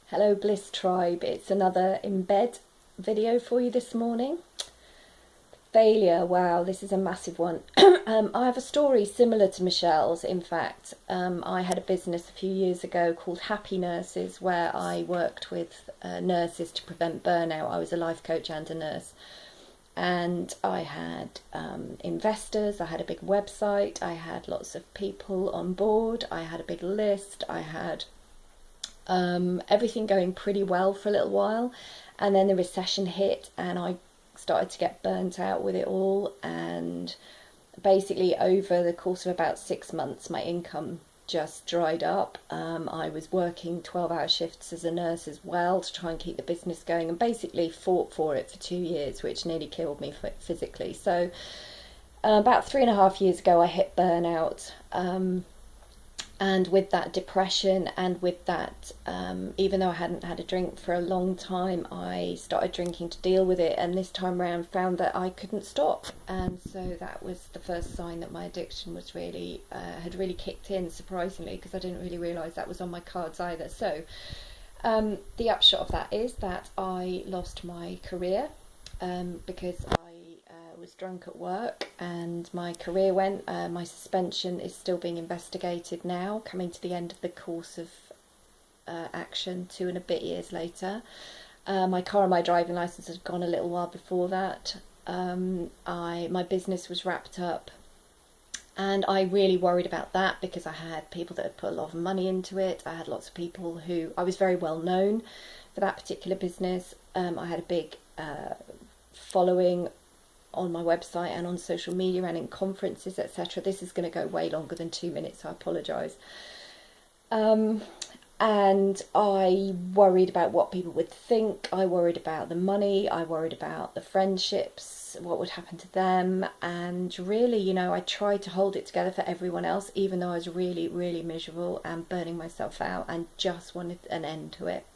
Hello Bliss Tribe, it's another in bed video for you this morning. Failure, wow, this is a massive one. I have a story similar to Michelle's. In fact, I had a business a few years ago called Happy Nurses, where I worked with nurses to prevent burnout. I was a life coach and a nurse. And I had investors, I had a big website, I had lots of people on board, I had a big list, I had everything going pretty well for a little while, and then the recession hit and I started to get burnt out with it all. And basically over the course of about 6 months my income just dried up. I was working 12-hour shifts as a nurse as well to try and keep the business going, and basically fought for it for 2 years, which nearly killed me physically. So about 3.5 years ago I hit burnout. And with that depression and with that, even though I hadn't had a drink for a long time, I started drinking to deal with it. And this time around found that I couldn't stop. And so that was the first sign that my addiction was really, had really kicked in, surprisingly, because I didn't really realise that was on my cards either. So the upshot of that is that I lost my career because I was drunk at work and my career went. My suspension is still being investigated now, coming to the end of the course of action 2 and a bit years later. My car and my driving licence had gone a little while before that. My business was wrapped up, and I really worried about that because I had people that had put a lot of money into it. I had lots of people who, I was very well known for that particular business. I had a big following on my website and on social media and in conferences, etc. This is going to go way longer than 2 minutes, I apologise. And I worried about what people would think. I worried about the money. I worried about the friendships, what would happen to them. And really, you know, I tried to hold it together for everyone else, even though I was really, really miserable and burning myself out and just wanted an end to it.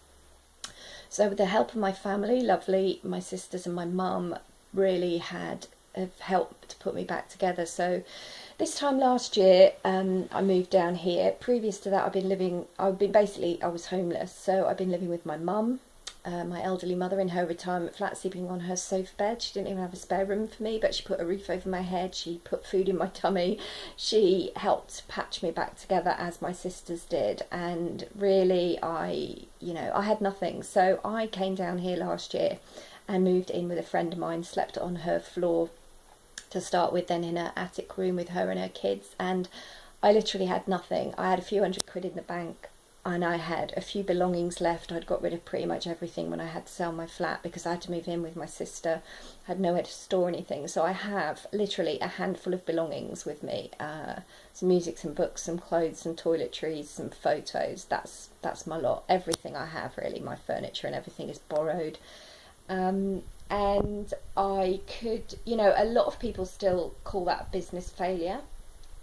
So with the help of my family, lovely, my sisters and my mum really have helped to put me back together. So this time last year I moved down here. Previous to that I was homeless, so I've been living with my mum, my elderly mother, in her retirement flat, sleeping on her sofa bed. She didn't even have a spare room for me, but she put a roof over my head, she put food in my tummy, she helped patch me back together as my sisters did. And really I had nothing, so I came down here last year and moved in with a friend of mine, slept on her floor to start with, then in her attic room with her and her kids. And I literally had nothing. I had a few £100 in the bank and I had a few belongings left. I'd got rid of pretty much everything when I had to sell my flat because I had to move in with my sister. I had nowhere to store anything. So I have literally a handful of belongings with me. Some music, some books, some clothes, some toiletries, some photos. That's my lot. Everything I have, really, my furniture and everything, is borrowed. And I could, a lot of people still call that business failure.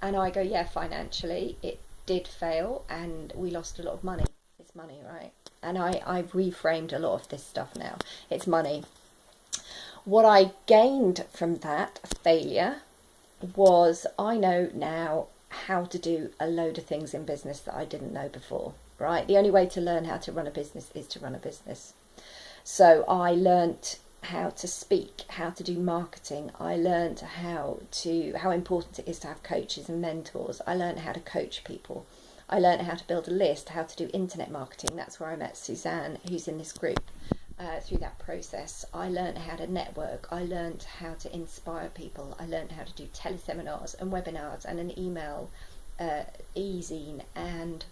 And I go, yeah, financially it did fail and we lost a lot of money. It's money, right? And I've reframed a lot of this stuff now. It's money. What I gained from that failure was I know now how to do a load of things in business that I didn't know before, right? The only way to learn how to run a business is to run a business. So I learnt how to speak, how to do marketing. I learnt how important it is to have coaches and mentors. I learnt how to coach people. I learnt how to build a list, how to do internet marketing. That's where I met Suzanne, who's in this group, through that process. I learnt how to network. I learnt how to inspire people. I learnt how to do teleseminars and webinars and an email e-zine. And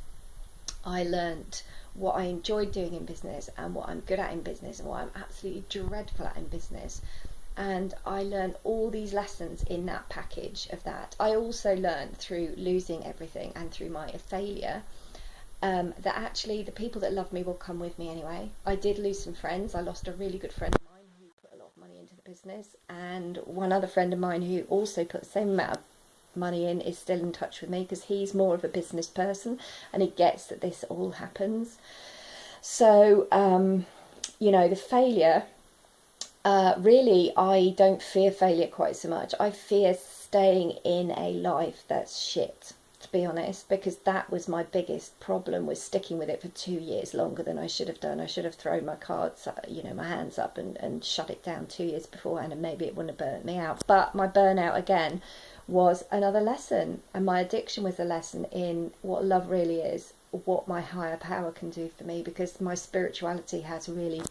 I learnt what I enjoyed doing in business and what I'm good at in business and what I'm absolutely dreadful at in business. And I learned all these lessons in that package of that. I also learned through losing everything and through my failure that actually the people that love me will come with me anyway. I did lose some friends. I lost a really good friend of mine who put a lot of money into the business, and one other friend of mine who also put the same amount of money in is still in touch with me because he's more of a business person and he gets that this all happens. So the failure, really I don't fear failure quite so much. I fear staying in a life that's shit. to be honest, because that was my biggest problem, was sticking with it for 2 years longer than I should have done. I should have thrown my cards, my hands up and shut it down 2 years beforehand, and maybe it wouldn't have burnt me out. But my burnout again was another lesson, and my addiction was a lesson in what love really is, what my higher power can do for me, because my spirituality has really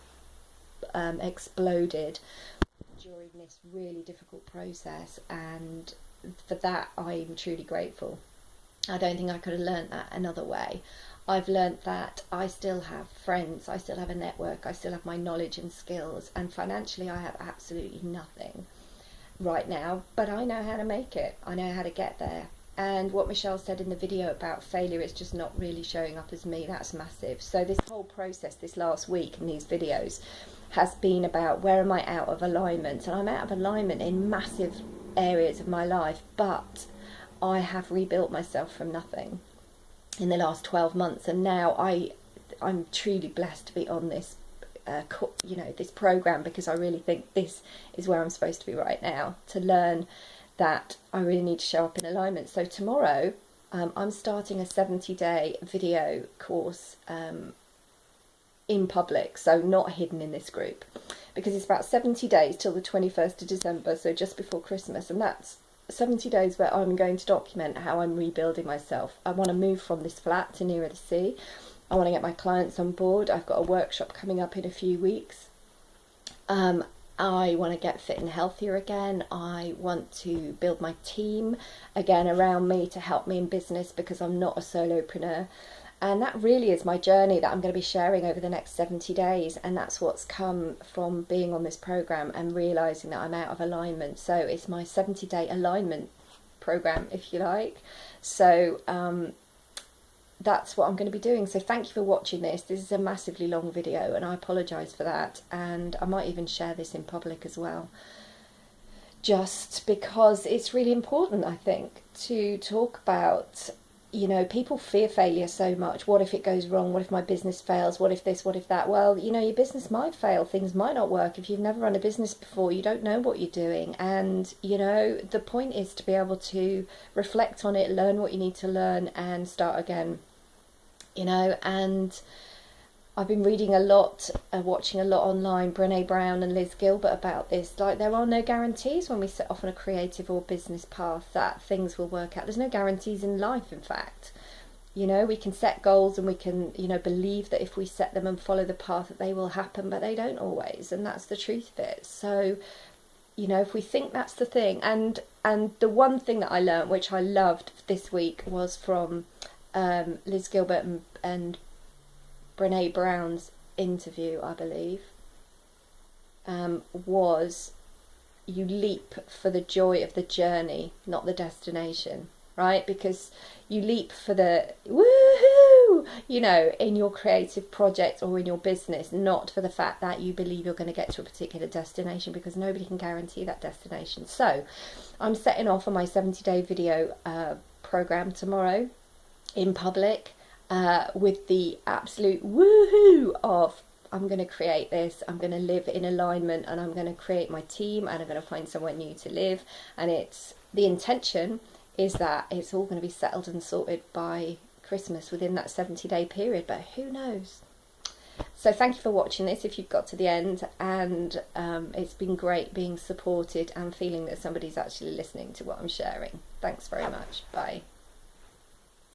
exploded during this really difficult process, and for that I'm truly grateful. I don't think I could have learnt that another way. I've learnt that I still have friends, I still have a network, I still have my knowledge and skills, and financially I have absolutely nothing right now, but I know how to make it, I know how to get there. And what Michelle said in the video about failure is just not really showing up as me, that's massive. So this whole process this last week in these videos has been about, where am I out of alignment? And I'm out of alignment in massive areas of my life, but I have rebuilt myself from nothing in the last 12 months, and now I'm truly blessed to be on this this program, because I really think this is where I'm supposed to be right now, to learn that I really need to show up in alignment. So tomorrow I'm starting a 70-day video course in public, so not hidden in this group, because it's about 70 days till the 21st of December, so just before Christmas, and that's 70 days where I'm going to document how I'm rebuilding myself. I want to move from this flat to nearer the sea. I want to get my clients on board. I've got a workshop coming up in a few weeks. I want to get fit and healthier again. I want to build my team again around me to help me in business, because I'm not a solopreneur. And that really is my journey that I'm going to be sharing over the next 70 days. And that's what's come from being on this program and realizing that I'm out of alignment. So it's my 70-day alignment program, if you like. So that's what I'm going to be doing. So thank you for watching this. This is a massively long video, and I apologise for that. And I might even share this in public as well, just because it's really important, I think, to talk about, people fear failure so much. What if it goes wrong? What if my business fails? What if this? What if that? Well, your business might fail. Things might not work. If you've never run a business before, you don't know what you're doing. And, the point is to be able to reflect on it, learn what you need to learn, and start again. And I've been reading a lot, watching a lot online, Brené Brown and Liz Gilbert, about this. Like, there are no guarantees when we set off on a creative or business path that things will work out. There's no guarantees in life, in fact. We can set goals, and we can, believe that if we set them and follow the path that they will happen, but they don't always. And that's the truth of it. So, if we think that's the thing. And the one thing that I learned, which I loved this week, was from Liz Gilbert and Brené Brown's interview, I believe, was, you leap for the joy of the journey, not the destination, right? Because you leap for the woohoo, in your creative project or in your business, not for the fact that you believe you're going to get to a particular destination, because nobody can guarantee that destination. So I'm setting off on my 70-day video program tomorrow in public, with the absolute woohoo of, I'm going to create this, I'm going to live in alignment, and I'm going to create my team, and I'm going to find somewhere new to live. And the intention is that it's all going to be settled and sorted by Christmas, within that 70-day period, but who knows. So thank you for watching this if you've got to the end, and it's been great being supported and feeling that somebody's actually listening to what I'm sharing. Thanks very much. Bye.